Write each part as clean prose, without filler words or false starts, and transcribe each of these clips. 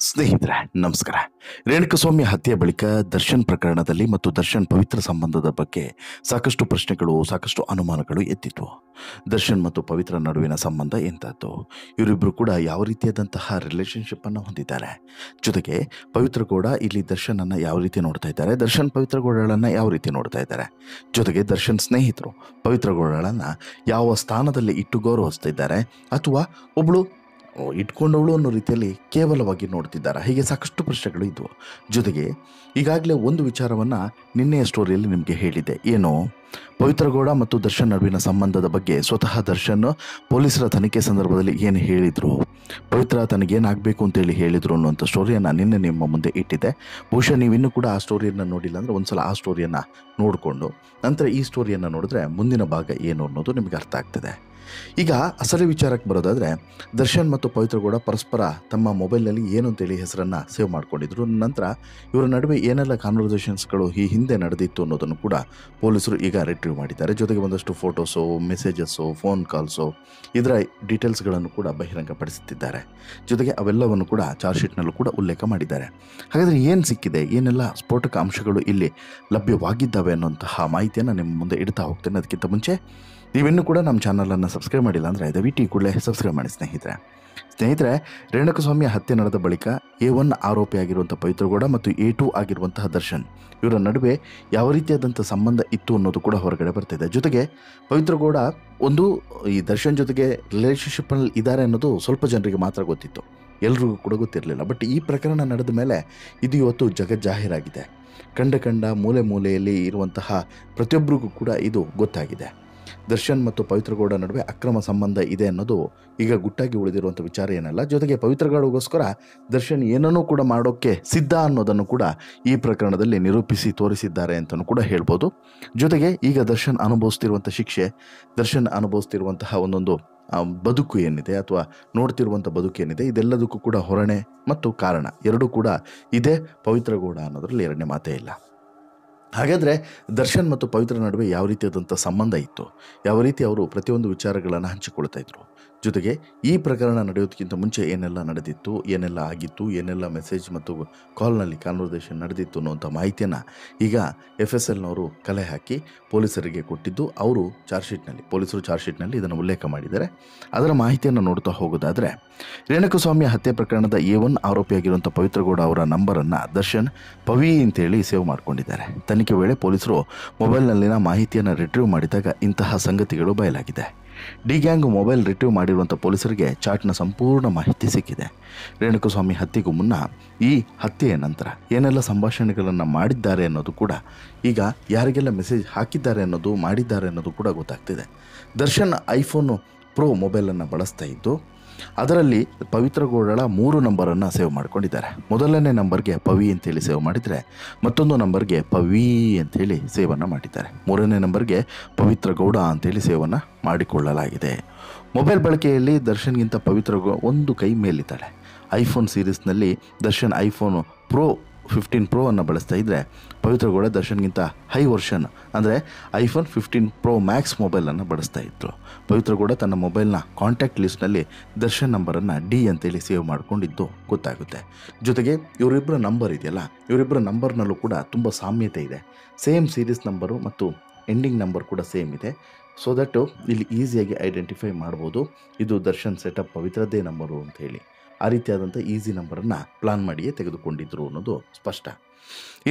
ಸ್ನೇಹಿತರೆ ನಮಸ್ಕಾರ. ರೇಣುಕಸ್ವಾಮಿ ಹತ್ಯೆ ಬಳಿಕ ದರ್ಶನ್ ಪ್ರಕರಣದಲ್ಲಿ ಮತ್ತು ದರ್ಶನ್ ಪವಿತ್ರ ಸಂಬಂಧದ ಬಗ್ಗೆ ಸಾಕಷ್ಟು ಪ್ರಶ್ನೆಗಳು, ಸಾಕಷ್ಟು ಅನುಮಾನಗಳು ಎದ್ದಿದ್ವು. ದರ್ಶನ್ ಮತ್ತು ಪವಿತ್ರ ನಡುವಿನ ಸಂಬಂಧ ಎಂಥದ್ದು? ಇವರಿಬ್ಬರು ಕೂಡ ಯಾವ ರೀತಿಯಾದಂತಹ ರಿಲೇಶನ್ಶಿಪ್ ಅನ್ನು ಹೊಂದಿದ್ದಾರೆ? ಜೊತೆಗೆ ಪವಿತ್ರ ಗೌಡ ಇಲ್ಲಿ ದರ್ಶನ್ ಅನ್ನ ಯಾವ ರೀತಿ ನೋಡ್ತಾ ಇದ್ದಾರೆ, ದರ್ಶನ್ ಪವಿತ್ರ ಗೌಡಳನ್ನ ಯಾವ ರೀತಿ ನೋಡ್ತಾ ಇದ್ದಾರೆ? ಜೊತೆಗೆ ದರ್ಶನ್ ಸ್ನೇಹಿತರು ಪವಿತ್ರ ಗೌಡಳನ್ನ ಯಾವ ಸ್ಥಾನದಲ್ಲಿ ಇಟ್ಟು ಗೌರವಿಸ್ತಾ ಇದ್ದಾರೆ, ಅಥವಾ ಒಬ್ಳು ಇಟ್ಕೊಂಡವಳು ಅನ್ನೋ ರೀತಿಯಲ್ಲಿ ಕೇವಲವಾಗಿ ನೋಡ್ತಿದ್ದಾರೆ? ಹೀಗೆ ಸಾಕಷ್ಟು ಪ್ರಶ್ನೆಗಳು ಇದ್ವು. ಜೊತೆಗೆ ಈಗಾಗಲೇ ಒಂದು ವಿಚಾರವನ್ನು ನಿನ್ನೆಯ ಸ್ಟೋರಿಯಲ್ಲಿ ನಿಮಗೆ ಹೇಳಿದೆ. ಏನು, ಪವಿತ್ರ ಗೌಡ ಮತ್ತು ದರ್ಶನ್ ನಡುವಿನ ಸಂಬಂಧದ ಬಗ್ಗೆ ಸ್ವತಃ ದರ್ಶನ್ ಪೊಲೀಸರ ತನಿಖೆ ಸಂದರ್ಭದಲ್ಲಿ ಏನು ಹೇಳಿದರು, ಪವಿತ್ರ ತನಗೇನಾಗಬೇಕು ಅಂತೇಳಿ ಹೇಳಿದರು ಅನ್ನುವಂಥ ಸ್ಟೋರಿಯನ್ನು ನಿನ್ನೆ ನಿಮ್ಮ ಮುಂದೆ ಇಟ್ಟಿದ್ದೆ. ಬಹುಶಃ ನೀವಿನ್ನೂ ಕೂಡ ಆ ಸ್ಟೋರಿಯನ್ನು ನೋಡಿಲ್ಲ ಅಂದರೆ ಒಂದ್ಸಲ ಆ ಸ್ಟೋರಿಯನ್ನು ನೋಡಿಕೊಂಡು ನಂತರ ಈ ಸ್ಟೋರಿಯನ್ನು ನೋಡಿದ್ರೆ ಮುಂದಿನ ಭಾಗ ಏನು ಅನ್ನೋದು ನಿಮಗೆ ಅರ್ಥ ಆಗ್ತದೆ. ಈಗ ಅಸಲಿ ವಿಚಾರಕ್ಕೆ ಬರೋದಾದರೆ, ದರ್ಶನ್ ಮತ್ತು ಪವಿತ್ರ ಗೌಡ ಪರಸ್ಪರ ತಮ್ಮ ಮೊಬೈಲ್ನಲ್ಲಿ ಏನು ಅಂತೇಳಿ ಹೆಸರನ್ನು ಸೇವ್ ಮಾಡ್ಕೊಂಡಿದ್ರು. ನಂತರ ಇವರ ನಡುವೆ ಏನೆಲ್ಲ ಕಾನ್ವರ್ಸೇಷನ್ಸ್ಗಳು ಈ ಹಿಂದೆ ನಡೆದಿತ್ತು ಅನ್ನೋದನ್ನು ಕೂಡ ಪೊಲೀಸರು ಈಗ ರಿಟ್ರೀವ್ ಮಾಡಿದ್ದಾರೆ. ಜೊತೆಗೆ ಒಂದಷ್ಟು ಫೋಟೋಸು, ಮೆಸೇಜಸ್ಸು, ಫೋನ್ ಕಾಲ್ಸು, ಇದರ ಡೀಟೇಲ್ಸ್ಗಳನ್ನು ಕೂಡ ಬಹಿರಂಗಪಡಿಸುತ್ತಿದ್ದಾರೆ. ಜೊತೆಗೆ ಅವೆಲ್ಲವನ್ನು ಕೂಡ ಚಾರ್ಜ್ ಶೀಟ್ನಲ್ಲೂ ಕೂಡ ಉಲ್ಲೇಖ ಮಾಡಿದ್ದಾರೆ. ಹಾಗಾದರೆ ಏನು ಸಿಕ್ಕಿದೆ, ಏನೆಲ್ಲ ಸ್ಫೋಟಕ ಅಂಶಗಳು ಇಲ್ಲಿ ಲಭ್ಯವಾಗಿದ್ದಾವೆ ಅನ್ನುವಂತಹ ಮಾಹಿತಿಯನ್ನು ನಿಮ್ಮ ಮುಂದೆ ಇಡ್ತಾ ಹೋಗ್ತೇನೆ. ಅದಕ್ಕಿಂತ ಮುಂಚೆ ನೀವಿನ್ನೂ ಕೂಡ ನಮ್ಮ ಚಾನಲನ್ನು ಸಬ್ಸ್ಕ್ರೈಬ್ ಮಾಡಿಲ್ಲ ಅಂದರೆ ದಯವಿಟ್ಟು ಈ ಕೂಡಲೇ ಸಬ್ಸ್ಕ್ರೈಬ್ ಮಾಡಿ ಸ್ನೇಹಿತರೆ. ರೇಣುಕಸ್ವಾಮಿಯ ಹತ್ಯೆ ನಡೆದ ಬಳಿಕ A1 ಆರೋಪಿಯಾಗಿರುವಂಥ ಪವಿತ್ರ ಗೌಡ ಮತ್ತು A2 ಆಗಿರುವಂತಹ ದರ್ಶನ್, ಇವರ ನಡುವೆ ಯಾವ ರೀತಿಯಾದಂಥ ಸಂಬಂಧ ಇತ್ತು ಅನ್ನೋದು ಕೂಡ ಹೊರಗಡೆ ಬರ್ತಿದೆ. ಜೊತೆಗೆ ಪವಿತ್ರ ಗೌಡ ಈ ದರ್ಶನ್ ಜೊತೆಗೆ ರಿಲೇಷನ್ಶಿಪ್ನಲ್ಲಿ ಇದ್ದಾರೆ ಅನ್ನೋದು ಸ್ವಲ್ಪ ಜನರಿಗೆ ಮಾತ್ರ ಗೊತ್ತಿತ್ತು, ಎಲ್ರಿಗೂ ಕೂಡ ಗೊತ್ತಿರಲಿಲ್ಲ. ಬಟ್ ಈ ಪ್ರಕರಣ ನಡೆದ ಮೇಲೆ ಇದು ಇವತ್ತು ಜಗಜ್ಜಾಹೀರಾಗಿದೆ. ಕಂಡ ಮೂಲೆಯಲ್ಲಿ ಇರುವಂತಹ ಪ್ರತಿಯೊಬ್ಬರಿಗೂ ಕೂಡ ಇದು ಗೊತ್ತಾಗಿದೆ. ದರ್ಶನ್ ಮತ್ತು ಪವಿತ್ರ ಗೌಡ ನಡುವೆ ಅಕ್ರಮ ಸಂಬಂಧ ಇದೆ ಅನ್ನೋದು ಈಗ ಗುಟ್ಟಾಗಿ ಉಳಿದಿರುವಂಥ ವಿಚಾರ ಏನಲ್ಲ. ಜೊತೆಗೆ ಪವಿತ್ರ ಗೌಡಗೋಸ್ಕರ ದರ್ಶನ್ ಏನನ್ನೂ ಕೂಡ ಮಾಡೋಕ್ಕೆ ಸಿದ್ಧ ಅನ್ನೋದನ್ನು ಕೂಡ ಈ ಪ್ರಕರಣದಲ್ಲಿ ನಿರೂಪಿಸಿ ತೋರಿಸಿದ್ದಾರೆ ಅಂತಲೂ ಕೂಡ ಹೇಳ್ಬೋದು. ಜೊತೆಗೆ ಈಗ ದರ್ಶನ್ ಅನುಭವಿಸ್ತಿರುವಂಥ ಶಿಕ್ಷೆ, ದರ್ಶನ್ ಅನುಭವಿಸ್ತಿರುವಂತಹ ಒಂದೊಂದು ಬದುಕು ಏನಿದೆ ಅಥವಾ ನೋಡ್ತಿರುವಂಥ ಬದುಕು ಏನಿದೆ, ಇದೆಲ್ಲದಕ್ಕೂ ಕೂಡ ಹೊರಣೆ ಮತ್ತು ಕಾರಣ ಎರಡೂ ಕೂಡ ಇದೇ ಪವಿತ್ರ ಗೌಡ ಅನ್ನೋದ್ರಲ್ಲಿ ಎರಡನೇ ಮಾತೇ ಇಲ್ಲ. ಹಾಗಾದರೆ ದರ್ಶನ್ ಮತ್ತು ಪವಿತ್ರ ನಡುವೆ ಯಾವ ರೀತಿಯಾದಂಥ ಸಂಬಂಧ ಇತ್ತು, ಯಾವ ರೀತಿ ಅವರು ಪ್ರತಿಯೊಂದು ವಿಚಾರಗಳನ್ನು ಹಂಚಿಕೊಳ್ತಾ ಇದ್ರು, ಜೊತೆಗೆ ಈ ಪ್ರಕರಣ ನಡೆಯೋದಕ್ಕಿಂತ ಮುಂಚೆ ಏನೆಲ್ಲ ನಡೆದಿತ್ತು, ಏನೆಲ್ಲ ಆಗಿತ್ತು, ಏನೆಲ್ಲ ಮೆಸೇಜ್ ಮತ್ತು ಕಾಲ್ನಲ್ಲಿ ಕಾನ್ವರ್ಸೇಷನ್ ನಡೆದಿತ್ತು ಅನ್ನುವಂಥ ಮಾಹಿತಿಯನ್ನು ಈಗ FSLನವರು ಕಲೆ ಹಾಕಿ ಪೊಲೀಸರಿಗೆ ಕೊಟ್ಟಿದ್ದು ಪೊಲೀಸರು ಚಾರ್ಜ್ ಶೀಟ್ನಲ್ಲಿ ಇದನ್ನು ಉಲ್ಲೇಖ ಮಾಡಿದ್ದಾರೆ. ಅದರ ಮಾಹಿತಿಯನ್ನು ನೋಡ್ತಾ ಹೋಗೋದಾದರೆ, ರೇಣುಕಸ್ವಾಮಿಯ ಹತ್ಯೆ ಪ್ರಕರಣದ A1 ಆರೋಪಿಯಾಗಿರುವಂಥ ಪವಿತ್ರ ಗೌಡ ಅವರ ನಂಬರನ್ನು ದರ್ಶನ್ ಪವಿ ಅಂತೇಳಿ ಸೇವ್ ಮಾಡ್ಕೊಂಡಿದ್ದಾರೆ. ತನಿಖೆ ವೇಳೆ ಪೊಲೀಸರು ಮೊಬೈಲ್ನಲ್ಲಿನ ಮಾಹಿತಿಯನ್ನು ರಿಟ್ರೀವ್ ಮಾಡಿದಾಗ ಇಂತಹ ಸಂಗತಿಗಳು ಬಯಲಾಗಿದೆ. ಡಿ ಗ್ಯಾಂಗ್ ಮೊಬೈಲ್ ರಿಟ್ರೀವ್ ಮಾಡಿರುವಂಥ ಪೊಲೀಸರಿಗೆ ಚಾಟ್ನ ಸಂಪೂರ್ಣ ಮಾಹಿತಿ ಸಿಕ್ಕಿದೆ. ರೇಣುಕಸ್ವಾಮಿ ಹತ್ಯೆಗೂ ಮುನ್ನ, ಈ ಹತ್ಯೆಯ ನಂತರ ಏನೆಲ್ಲ ಸಂಭಾಷಣೆಗಳನ್ನು ಮಾಡಿದ್ದಾರೆ ಅನ್ನೋದು ಕೂಡ, ಈಗ ಯಾರಿಗೆಲ್ಲ ಮೆಸೇಜ್ ಹಾಕಿದ್ದಾರೆ ಅನ್ನೋದು, ಮಾಡಿದ್ದಾರೆ ಅನ್ನೋದು ಕೂಡ ಗೊತ್ತಾಗ್ತಿದೆ. ದರ್ಶನ್ iPhone Pro ಮೊಬೈಲನ್ನು ಬಳಸ್ತಾ ಇದ್ದು ಅದರಲ್ಲಿ ಪವಿತ್ರ ಗೌಡಳ 3 ನಂಬರನ್ನು ಸೇವ್ ಮಾಡ್ಕೊಂಡಿದ್ದಾರೆ. ಮೊದಲನೇ ನಂಬರ್ಗೆ ಪವಿ ಅಂತೇಳಿ ಸೇವ್ ಮಾಡಿದರೆ, ಮತ್ತೊಂದು ನಂಬರ್ಗೆ ಪವಿ ಅಂಥೇಳಿ ಸೇವನ್ನು ಮಾಡಿದ್ದಾರೆ. 3ನೇ ನಂಬರ್ಗೆ ಪವಿತ್ರ ಗೌಡ ಅಂತೇಳಿ ಸೇವನ್ನು ಮಾಡಿಕೊಳ್ಳಲಾಗಿದೆ. ಮೊಬೈಲ್ ಬಳಕೆಯಲ್ಲಿ ದರ್ಶನ್ಗಿಂತ ಪವಿತ್ರ ಒಂದು ಕೈ ಮೇಲಿದ್ದಾಳೆ. iPhone ಸೀರೀಸ್ನಲ್ಲಿ ದರ್ಶನ್ iPhone 15 Pro ಅನ್ನು ಬಳಸ್ತಾ ಇದ್ದರೆ, ಪವಿತ್ರ ಗೌಡ ದರ್ಶನ್ಗಿಂತ ಹೈ ವರ್ಷನ್ ಅಂದರೆ iPhone 15 Pro Max ಮೊಬೈಲನ್ನು ಬಳಸ್ತಾ ಇದ್ರು. ಪವಿತ್ರ ಗೌಡ ತನ್ನ ಮೊಬೈಲ್ನ ಕಾಂಟ್ಯಾಕ್ಟ್ ಲಿಸ್ಟ್ನಲ್ಲಿ ದರ್ಶನ್ ನಂಬರನ್ನು D ಅಂತೇಳಿ ಸೇವ್ ಮಾಡ್ಕೊಂಡಿದ್ದು ಗೊತ್ತಾಗುತ್ತೆ. ಜೊತೆಗೆ ಇವರಿಬ್ಬರ ನಂಬರ್ ಇದೆಯಲ್ಲ, ಇವರಿಬ್ಬರ ನಂಬರ್ನಲ್ಲೂ ಕೂಡ ತುಂಬ ಸಾಮ್ಯತೆ ಇದೆ. ಸೇಮ್ ಸೀರೀಸ್ ನಂಬರು ಮತ್ತು ಎಂಡಿಂಗ್ ನಂಬರ್ ಕೂಡ ಸೇಮ್ ಇದೆ. ಸೊ ದಟ್ ಇಲ್ಲಿ ಈಸಿಯಾಗಿ ಐಡೆಂಟಿಫೈ ಮಾಡ್ಬೋದು, ಇದು ದರ್ಶನ್ ಸೆಟಪ್ ಪವಿತ್ರದ್ದೇ ನಂಬರು ಅಂತ ಹೇಳಿ. ಆ ರೀತಿಯಾದಂಥ ಈಸಿ ನಂಬರನ್ನು ಪ್ಲಾನ್ ಮಾಡಿಯೇ ತೆಗೆದುಕೊಂಡಿದ್ರು ಅನ್ನೋದು ಸ್ಪಷ್ಟ.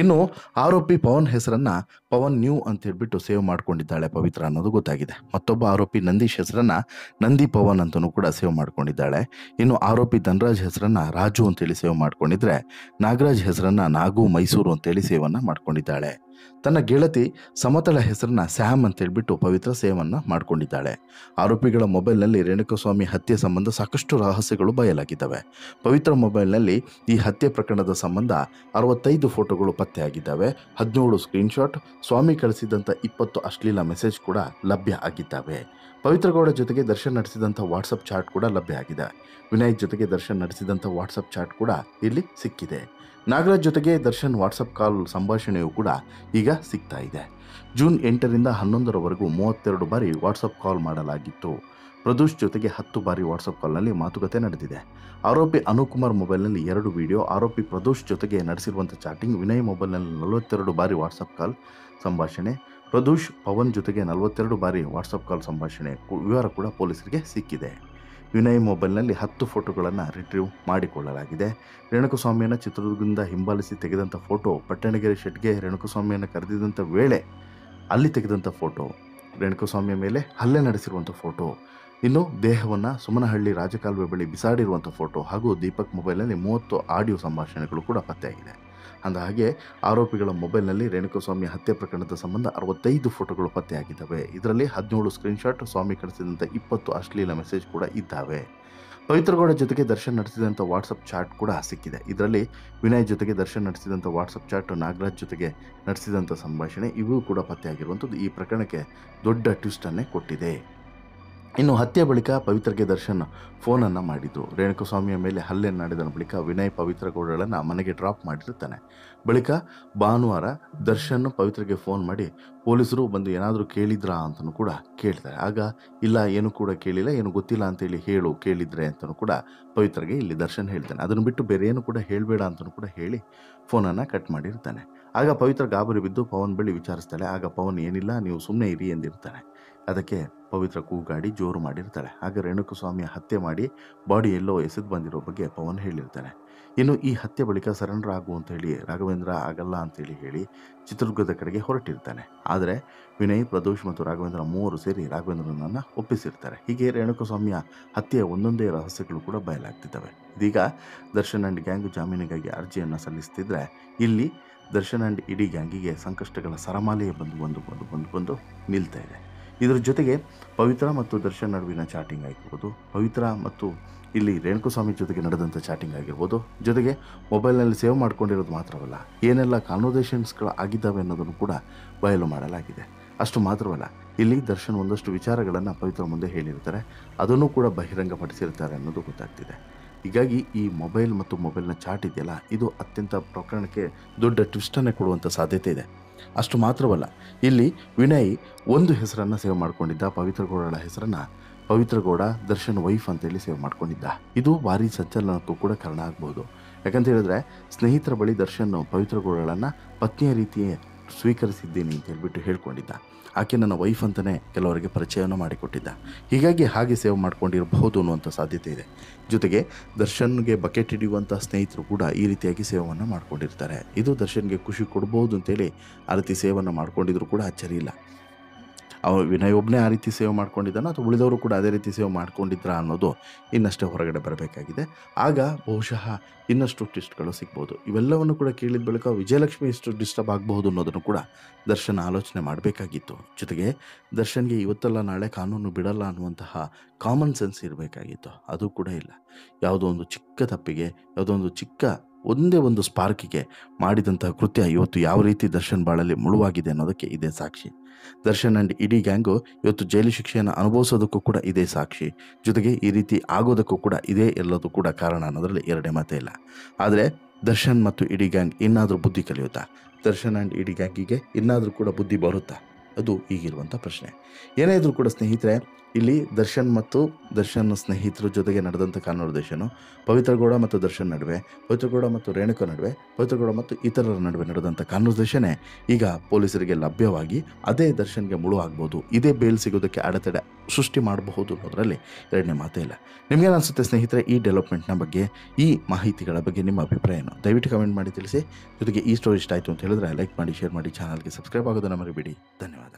ಇನ್ನು ಆರೋಪಿ ಪವನ್ ಹೆಸರನ್ನು ಪವನ್ ನ್ಯೂ ಅಂತ ಹೇಳ್ಬಿಟ್ಟು ಸೇವ್ ಮಾಡ್ಕೊಂಡಿದ್ದಾಳೆ ಪವಿತ್ರ ಅನ್ನೋದು ಗೊತ್ತಾಗಿದೆ. ಮತ್ತೊಬ್ಬ ಆರೋಪಿ ನಂದೀಶ್ ಹೆಸರನ್ನು ನಂದಿ ಪವನ್ ಅಂತಲೂ ಕೂಡ ಸೇವ್ ಮಾಡ್ಕೊಂಡಿದ್ದಾಳೆ. ಇನ್ನು ಆರೋಪಿ ಧನರಾಜ್ ಹೆಸರನ್ನು ರಾಜು ಅಂತೇಳಿ ಸೇವ್ ಮಾಡ್ಕೊಂಡಿದ್ರೆ, ನಾಗರಾಜ್ ಹೆಸರನ್ನು ನಾಗು ಮೈಸೂರು ಅಂತೇಳಿ ಸೇವನ್ನು ಮಾಡ್ಕೊಂಡಿದ್ದಾಳೆ. ತನ್ನ ಗೆಳತಿ ಸಮತಳ ಹೆಸರನ್ನ ಸ್ಯಾಮ್ ಅಂತೇಳ್ಬಿಟ್ಟು ಪವಿತ್ರ ಸೇವನ್ನು ಮಾಡ್ಕೊಂಡಿದ್ದಾಳೆ. ಆರೋಪಿಗಳ ಮೊಬೈಲ್ನಲ್ಲಿ ರೇಣುಕಸ್ವಾಮಿ ಹತ್ಯೆ ಸಂಬಂಧ ಸಾಕಷ್ಟು ರಹಸ್ಯಗಳು ಬಯಲಾಗಿದ್ದಾವೆ. ಪವಿತ್ರ ಮೊಬೈಲ್ನಲ್ಲಿ ಈ ಹತ್ಯೆ ಪ್ರಕರಣದ ಸಂಬಂಧ 65 ಫೋಟೋಗಳು ಪತ್ತೆಯಾಗಿದ್ದಾವೆ. 17 ಸ್ಕ್ರೀನ್ಶಾಟ್, ಸ್ವಾಮಿ ಕಳಿಸಿದಂಥ 20 ಅಶ್ಲೀಲ ಮೆಸೇಜ್ ಕೂಡ ಲಭ್ಯ ಆಗಿದ್ದಾವೆ. ಪವಿತ್ರ ಗೌಡ ಜೊತೆಗೆ ದರ್ಶನ್ ನಡೆಸಿದಂಥ ವಾಟ್ಸಪ್ ಚಾಟ್ ಕೂಡ ಲಭ್ಯ ಆಗಿದೆ. ವಿನಾಯಕ್ ಜೊತೆಗೆ ದರ್ಶನ್ ನಡೆಸಿದಂಥ ವಾಟ್ಸಪ್ ಚಾಟ್ ಕೂಡ ಇಲ್ಲಿ ಸಿಕ್ಕಿದೆ. ನಾಗರಾಜ್ ಜೊತೆಗೆ ದರ್ಶನ್ ವಾಟ್ಸಪ್ ಕಾಲ್ ಸಂಭಾಷಣೆಯೂ ಕೂಡ ಈಗ ಸಿಗ್ತಾ ಇದೆ. ಜೂನ್ 8ರಿಂದ 11ರವರೆಗೂ 32 ಬಾರಿ ವಾಟ್ಸಪ್ ಕಾಲ್ ಮಾಡಲಾಗಿತ್ತು. ಪ್ರದೋಷ್ ಜೊತೆಗೆ 10 ಬಾರಿ ವಾಟ್ಸಪ್ ಕಾಲ್ನಲ್ಲಿ ಮಾತುಕತೆ ನಡೆದಿದೆ. ಆರೋಪಿ ಅನುಕುಮಾರ್ ಮೊಬೈಲ್ನಲ್ಲಿ 2 ವಿಡಿಯೋ, ಆರೋಪಿ ಪ್ರದೋಷ್ ಜೊತೆಗೆ ನಡೆಸಿರುವಂಥ ಚಾಟಿಂಗ್, ವಿನಯ್ ಮೊಬೈಲ್ನಲ್ಲಿ 42 ಬಾರಿ ವಾಟ್ಸಪ್ ಕಾಲ್ ಸಂಭಾಷಣೆ, ಪ್ರದೋಷ್ ಪವನ್ ಜೊತೆಗೆ 42 ಬಾರಿ ವಾಟ್ಸಪ್ ಕಾಲ್ ಸಂಭಾಷಣೆ ವಿವರ ಕೂಡ ಪೊಲೀಸರಿಗೆ ಸಿಕ್ಕಿದೆ. ವಿನಯ್ ಮೊಬೈಲ್ನಲ್ಲಿ 10 ಫೋಟೋಗಳನ್ನು ರಿಟ್ರೀವ್ ಮಾಡಿಕೊಳ್ಳಲಾಗಿದೆ. ರೇಣುಕಸ್ವಾಮಿಯನ್ನು ಚಿತ್ರದುರ್ಗದಿಂದ ಹಿಂಬಾಲಿಸಿ ತೆಗೆದಂಥ ಫೋಟೋ, ಪಟ್ಟಣಗೆರೆ ಶೆಡ್ಗೆ ರೇಣುಕಸ್ವಾಮಿಯನ್ನು ಕರೆದಿದ್ದಂಥ ವೇಳೆ ಅಲ್ಲಿ ತೆಗೆದಂಥ ಫೋಟೋ, ರೇಣುಕಸ್ವಾಮಿಯ ಮೇಲೆ ಹಲ್ಲೆ ನಡೆಸಿರುವಂಥ ಫೋಟೋ, ಇನ್ನು ದೇಹವನ್ನು ಸುಮನಹಳ್ಳಿ ರಾಜಕಾಲುವೆ ಬಳಿ ಬಿಸಾಡಿರುವಂಥ ಫೋಟೋ ಹಾಗೂ ದೀಪಕ್ ಮೊಬೈಲ್ನಲ್ಲಿ 30 ಆಡಿಯೋ ಸಂಭಾಷಣೆಗಳು ಕೂಡ ಪತ್ತೆಯಾಗಿದೆ. ಅಂದಹಾಗೆ ಆರೋಪಿಗಳ ಮೊಬೈಲ್ನಲ್ಲಿ ರೇಣುಕಸ್ವಾಮಿ ಹತ್ಯೆ ಪ್ರಕರಣದ ಸಂಬಂಧ 65 ಫೋಟೋಗಳು ಪತ್ತೆಯಾಗಿದ್ದಾವೆ. ಇದರಲ್ಲಿ 17 ಸ್ಕ್ರೀನ್ಶಾಟ್, ಸ್ವಾಮಿ ಕಳಿಸಿದಂಥ 20 ಅಶ್ಲೀಲ ಮೆಸೇಜ್ ಕೂಡ ಇದ್ದಾವೆ. ಪವಿತ್ರಗೌಡ ಜೊತೆಗೆ ದರ್ಶನ್ ನಡೆಸಿದಂಥ ವಾಟ್ಸಪ್ ಚಾಟ್ ಕೂಡ ಸಿಕ್ಕಿದೆ. ಇದರಲ್ಲಿ ವಿನಯ್ ಜೊತೆಗೆ ದರ್ಶನ್ ನಡೆಸಿದಂಥ ವಾಟ್ಸಪ್ ಚಾಟ್, ನಾಗರಾಜ್ ಜೊತೆಗೆ ನಡೆಸಿದಂಥ ಸಂಭಾಷಣೆ ಇವು ಕೂಡ ಪತ್ತೆಯಾಗಿರುವಂಥದ್ದು ಈ ಪ್ರಕರಣಕ್ಕೆ ದೊಡ್ಡ ಟ್ವಿಸ್ಟನ್ನೇ ಕೊಟ್ಟಿದೆ. ಇನ್ನು ಹತ್ಯೆ ಬಳಿಕ ಪವಿತ್ರಗೆ ದರ್ಶನ್ ಫೋನನ್ನು ಮಾಡಿದ್ದು. ರೇಣುಕಸ್ವಾಮಿಯ ಮೇಲೆ ಹಲ್ಲೆ ನಡೆದ ಬಳಿಕ ವಿನಯ್ ಪವಿತ್ರಗೌಡಳನ್ನು ಮನೆಗೆ ಡ್ರಾಪ್ ಮಾಡಿರ್ತಾನೆ. ಬಳಿಕ ಭಾನುವಾರ ದರ್ಶನ್ ಪವಿತ್ರಗೆ ಫೋನ್ ಮಾಡಿ ಪೊಲೀಸರು ಬಂದು ಏನಾದರೂ ಕೇಳಿದ್ರಾ ಅಂತಲೂ ಕೂಡ ಕೇಳ್ತಾರೆ. ಆಗ ಇಲ್ಲ, ಏನು ಕೂಡ ಕೇಳಿಲ್ಲ, ಏನು ಗೊತ್ತಿಲ್ಲ ಅಂತೇಳಿ ಕೇಳಿದ್ರೆ ಅಂತಲೂ ಕೂಡ ಪವಿತ್ರಗೆ ಇಲ್ಲಿ ದರ್ಶನ್ ಹೇಳ್ತಾನೆ. ಅದನ್ನು ಬಿಟ್ಟು ಬೇರೆ ಏನು ಕೂಡ ಹೇಳಬೇಡ ಅಂತಲೂ ಕೂಡ ಹೇಳಿ ಫೋನನ್ನು ಕಟ್ ಮಾಡಿರ್ತಾನೆ. ಆಗ ಪವಿತ್ರ ಗಾಬರಿ ಬಿದ್ದು ಪವನ್ ಬಳಿ ವಿಚಾರಿಸ್ತಾಳೆ. ಆಗ ಪವನ್ ಏನಿಲ್ಲ, ನೀವು ಸುಮ್ಮನೆ ಇರಿ ಎಂದಿರ್ತಾನೆ. ಅದಕ್ಕೆ ಪವಿತ್ರ ಕೂಗಾಡಿ ಜೋರು ಮಾಡಿರ್ತಾಳೆ. ಆಗ ರೇಣುಕಸ್ವಾಮಿಯ ಹತ್ಯೆ ಮಾಡಿ ಬಾಡಿ ಎಲ್ಲೋ ಎಸೆದು ಬಂದಿರೋ ಬಗ್ಗೆ ಪವನ್ ಹೇಳಿರ್ತಾನೆ. ಇನ್ನು ಈ ಹತ್ಯೆ ಬಳಿಕ ಸರೆಂಡರ್ ಆಗು ಅಂತ ಹೇಳಿ ರಾಘವೇಂದ್ರ ಆಗಲ್ಲ ಅಂತೇಳಿ ಹೇಳಿ ಚಿತ್ರದುರ್ಗದ ಕಡೆಗೆ ಹೊರಟಿರ್ತಾನೆ. ಆದರೆ ವಿನಯ್, ಪ್ರದೋಷ್ ಮತ್ತು ರಾಘವೇಂದ್ರ ಮೂವರು ಸೇರಿ ರಾಘವೇಂದ್ರನನ್ನು ಒಪ್ಪಿಸಿರ್ತಾರೆ. ಹೀಗೆ ರೇಣುಕಸ್ವಾಮಿಯ ಹತ್ಯೆಯ ಒಂದೊಂದೇ ರಹಸ್ಯಗಳು ಕೂಡ ಬಯಲಾಗ್ತಿದ್ದಾವೆ. ಇದೀಗ ದರ್ಶನ್ ಆ್ಯಂಡ್ ಗ್ಯಾಂಗ್ ಜಾಮೀನಿಗಾಗಿ ಅರ್ಜಿಯನ್ನು ಸಲ್ಲಿಸ್ತಿದ್ರೆ ಇಲ್ಲಿ ದರ್ಶನ್ ಆ್ಯಂಡ್ ಇಡೀ ಗ್ಯಾಂಗಿಗೆ ಸಂಕಷ್ಟಗಳ ಸರಮಾಲೆಯೇ ಬಂದು ನಿಲ್ತಾ ಇದೆ. ಇದರ ಜೊತೆಗೆ ಪವಿತ್ರ ಮತ್ತು ದರ್ಶನ್ ನಡುವಿನ ಚಾಟಿಂಗ್ ಆಗಿರ್ಬೋದು, ಪವಿತ್ರ ಮತ್ತು ಇಲ್ಲಿ ರೇಣುಕಸ್ವಾಮಿ ಜೊತೆಗೆ ನಡೆದಂಥ ಚಾಟಿಂಗ್ ಆಗಿರ್ಬೋದು, ಜೊತೆಗೆ ಮೊಬೈಲ್ನಲ್ಲಿ ಸೇವ್ ಮಾಡ್ಕೊಂಡಿರೋದು ಮಾತ್ರವಲ್ಲ, ಏನೆಲ್ಲ ಕಾನ್ವರ್ಸೇಷನ್ಸ್ಗಳು ಆಗಿದ್ದಾವೆ ಅನ್ನೋದನ್ನು ಕೂಡ ಬಯಲು ಮಾಡಲಾಗಿದೆ. ಅಷ್ಟು ಮಾತ್ರವಲ್ಲ, ಇಲ್ಲಿ ದರ್ಶನ್ ಒಂದಷ್ಟು ವಿಚಾರಗಳನ್ನು ಪವಿತ್ರ ಮುಂದೆ ಹೇಳಿರ್ತಾರೆ, ಅದನ್ನು ಕೂಡ ಬಹಿರಂಗಪಡಿಸಿರ್ತಾರೆ ಅನ್ನೋದು ಗೊತ್ತಾಗ್ತಿದೆ. ಹೀಗಾಗಿ ಈ ಮೊಬೈಲ್ ಮತ್ತು ಮೊಬೈಲ್ನ ಚಾಟ್ ಇದೆಯಲ್ಲ, ಇದು ಅತ್ಯಂತ ಪ್ರಕರಣಕ್ಕೆ ದೊಡ್ಡ ಟ್ವಿಸ್ಟನ್ನೇ ಕೊಡುವಂಥ ಸಾಧ್ಯತೆ ಇದೆ. ಅಷ್ಟು ಮಾತ್ರವಲ್ಲ, ಇಲ್ಲಿ ವಿನಯ್ ಒಂದು ಹೆಸರನ್ನು ಸೇವ್ ಮಾಡ್ಕೊಂಡಿದ್ದ, ಪವಿತ್ರಗೌಡಳ ಹೆಸರನ್ನು ಪವಿತ್ರಗೌಡ ದರ್ಶನ್ ವೈಫ್ ಅಂತೇಳಿ ಸೇವ್ ಮಾಡ್ಕೊಂಡಿದ್ದ. ಇದು ಭಾರಿ ಸಂಚಲನಕ್ಕೂ ಕೂಡ ಕಾರಣ ಆಗ್ಬೋದು. ಯಾಕಂತ ಹೇಳಿದ್ರೆ ಸ್ನೇಹಿತರ ಬಳಿ ದರ್ಶನ್ ಪವಿತ್ರಗೌಡಳನ್ನು ಪತ್ನಿಯ ರೀತಿಯೇ ಸ್ವೀಕರಿಸಿದ್ದೀನಿ ಅಂತ ಹೇಳ್ಬಿಟ್ಟು ಹೇಳ್ಕೊಂಡಿದ್ದ. ಆಕೆ ನನ್ನ ವೈಫ್ ಅಂತಲೇ ಕೆಲವರಿಗೆ ಪರಿಚಯವನ್ನು ಮಾಡಿಕೊಟ್ಟಿದ್ದ. ಹೀಗಾಗಿ ಹಾಗೆ ಸೇವ್ ಮಾಡ್ಕೊಂಡಿರಬಹುದು ಅನ್ನುವಂಥ ಸಾಧ್ಯತೆ ಇದೆ. ಜೊತೆಗೆ ದರ್ಶನ್ಗೆ ಬಕೆಟ್ ಹಿಡಿಯುವಂಥ ಸ್ನೇಹಿತರು ಕೂಡ ಈ ರೀತಿಯಾಗಿ ಸೇವನ್ನು ಮಾಡ್ಕೊಂಡಿರ್ತಾರೆ. ಇದು ದರ್ಶನ್ಗೆ ಖುಷಿ ಕೊಡ್ಬೋದು ಅಂತೇಳಿ ಆ ರೀತಿ ಸೇವನ್ನು ಮಾಡ್ಕೊಂಡಿದ್ರು ಕೂಡ ಅಚ್ಚರಿ ಇಲ್ಲ. ವಿನಯ್ ಒಬ್ಬನೇ ಆ ರೀತಿ ಸೇವ್ ಮಾಡ್ಕೊಂಡಿದ್ದಾನೆ ಅಥವಾ ಉಳಿದವರು ಕೂಡ ಅದೇ ರೀತಿ ಸೇವ್ ಮಾಡ್ಕೊಂಡಿದ್ರಾ ಅನ್ನೋದು ಇನ್ನಷ್ಟೇ ಹೊರಗಡೆ ಬರಬೇಕಾಗಿದೆ. ಆಗ ಬಹುಶಃ ಇನ್ನಷ್ಟು ಟ್ವಿಸ್ಟ್ಗಳು ಸಿಗ್ಬೋದು. ಇವೆಲ್ಲವನ್ನು ಕೂಡ ಕೇಳಿದ ಬಳಿಕ ವಿಜಯಲಕ್ಷ್ಮಿ ಎಷ್ಟು ಡಿಸ್ಟರ್ಬ್ ಆಗಬಹುದು ಅನ್ನೋದನ್ನು ಕೂಡ ದರ್ಶನ್ ಆಲೋಚನೆ ಮಾಡಬೇಕಾಗಿತ್ತು. ಜೊತೆಗೆ ದರ್ಶನ್ಗೆ ಇವತ್ತಲ್ಲ ನಾಳೆ ಕಾನೂನು ಬಿಡಲ್ಲ ಅನ್ನುವಂತಹ ಕಾಮನ್ ಸೆನ್ಸ್ ಇರಬೇಕಾಗಿತ್ತು. ಅದು ಕೂಡ ಇಲ್ಲ. ಯಾವುದೋ ಒಂದು ಚಿಕ್ಕ ತಪ್ಪಿಗೆ, ಯಾವುದೋ ಒಂದು ಚಿಕ್ಕ ಒಂದೇ ಒಂದು ಸ್ಪಾರ್ಕಿಗೆ ಮಾಡಿದಂತಹ ಕೃತ್ಯ ಇವತ್ತು ಯಾವ ರೀತಿ ದರ್ಶನ್ ಬಾಳಲ್ಲಿ ಮುಳುವಾಗಿದೆ ಅನ್ನೋದಕ್ಕೆ ಇದೇ ಸಾಕ್ಷಿ. ದರ್ಶನ್ ಆ್ಯಂಡ್ ಇಡೀ ಗ್ಯಾಂಗು ಇವತ್ತು ಜೈಲು ಶಿಕ್ಷೆಯನ್ನು ಅನುಭವಿಸೋದಕ್ಕೂ ಕೂಡ ಇದೇ ಸಾಕ್ಷಿ. ಜೊತೆಗೆ ಈ ರೀತಿ ಆಗೋದಕ್ಕೂ ಕೂಡ ಇದೇ ಎಲ್ಲದೂ ಕೂಡ ಕಾರಣ ಅನ್ನೋದರಲ್ಲಿ ಎರಡೇ ಮಾತೇ ಇಲ್ಲ. ಆದರೆ ದರ್ಶನ್ ಮತ್ತು ಇಡೀ ಗ್ಯಾಂಗ್ ಇನ್ನಾದರೂ ಬುದ್ಧಿ ಕಲಿಯುತ್ತಾ? ದರ್ಶನ್ ಆ್ಯಂಡ್ ಇಡೀ ಗ್ಯಾಂಗಿಗೆ ಇನ್ನಾದರೂ ಕೂಡ ಬುದ್ಧಿ ಬರುತ್ತಾ? ಅದು ಈಗಿರುವಂಥ ಪ್ರಶ್ನೆ. ಏನೇ ಇದ್ರೂ ಕೂಡ ಸ್ನೇಹಿತರೆ, ಇಲ್ಲಿ ದರ್ಶನ್ ಮತ್ತು ದರ್ಶನ್ ಸ್ನೇಹಿತರ ಜೊತೆಗೆ ನಡೆದಂಥ ಕಾನ್ವರ್ಸೇಷನು, ಪವಿತ್ರಗೌಡ ಮತ್ತು ದರ್ಶನ್ ನಡುವೆ, ಪವಿತ್ರಗೌಡ ಮತ್ತು ರೇಣುಕಾ ನಡುವೆ, ಪವಿತ್ರಗೌಡ ಮತ್ತು ಇತರರ ನಡುವೆ ನಡೆದಂಥ ಕಾನ್ವರ್ಸೇಷನ್ನೇ ಈಗ ಪೊಲೀಸರಿಗೆ ಲಭ್ಯವಾಗಿ ಅದೇ ದರ್ಶನ್ಗೆ ಮುಳು ಆಗ್ಬೋದು, ಇದೇ ಬೇಲ್ ಸಿಗೋದಕ್ಕೆ ಅಡೆತಡೆ ಸೃಷ್ಟಿ ಮಾಡಬಹುದು ಅನ್ನೋದರಲ್ಲಿ ಎರಡನೇ ಮಾತೇ ಇಲ್ಲ. ನಿಮಗೇನು ಅನಿಸುತ್ತೆ ಸ್ನೇಹಿತರೆ ಈ ಡೆವಲಪ್ಮೆಂಟ್ನ ಬಗ್ಗೆ, ಈ ಮಾಹಿತಿಗಳ ಬಗ್ಗೆ ನಿಮ್ಮ ಅಭಿಪ್ರಾಯ ಏನು? ದಯವಿಟ್ಟು ಕಮೆಂಟ್ ಮಾಡಿ ತಿಳಿಸಿ. ಜೊತೆಗೆ ಈ ಸ್ಟೋರಿ ಇಷ್ಟ ಆಯಿತು ಅಂತ ಹೇಳಿದ್ರೆ ಲೈಕ್ ಮಾಡಿ, ಶೇರ್ ಮಾಡಿ, ಚಾನಲ್ಗೆ ಸಬ್ಸ್ಕ್ರೈಬ್ ಆಗೋದನ್ನು ಮರಿಬೇಡಿ. ಧನ್ಯವಾದ.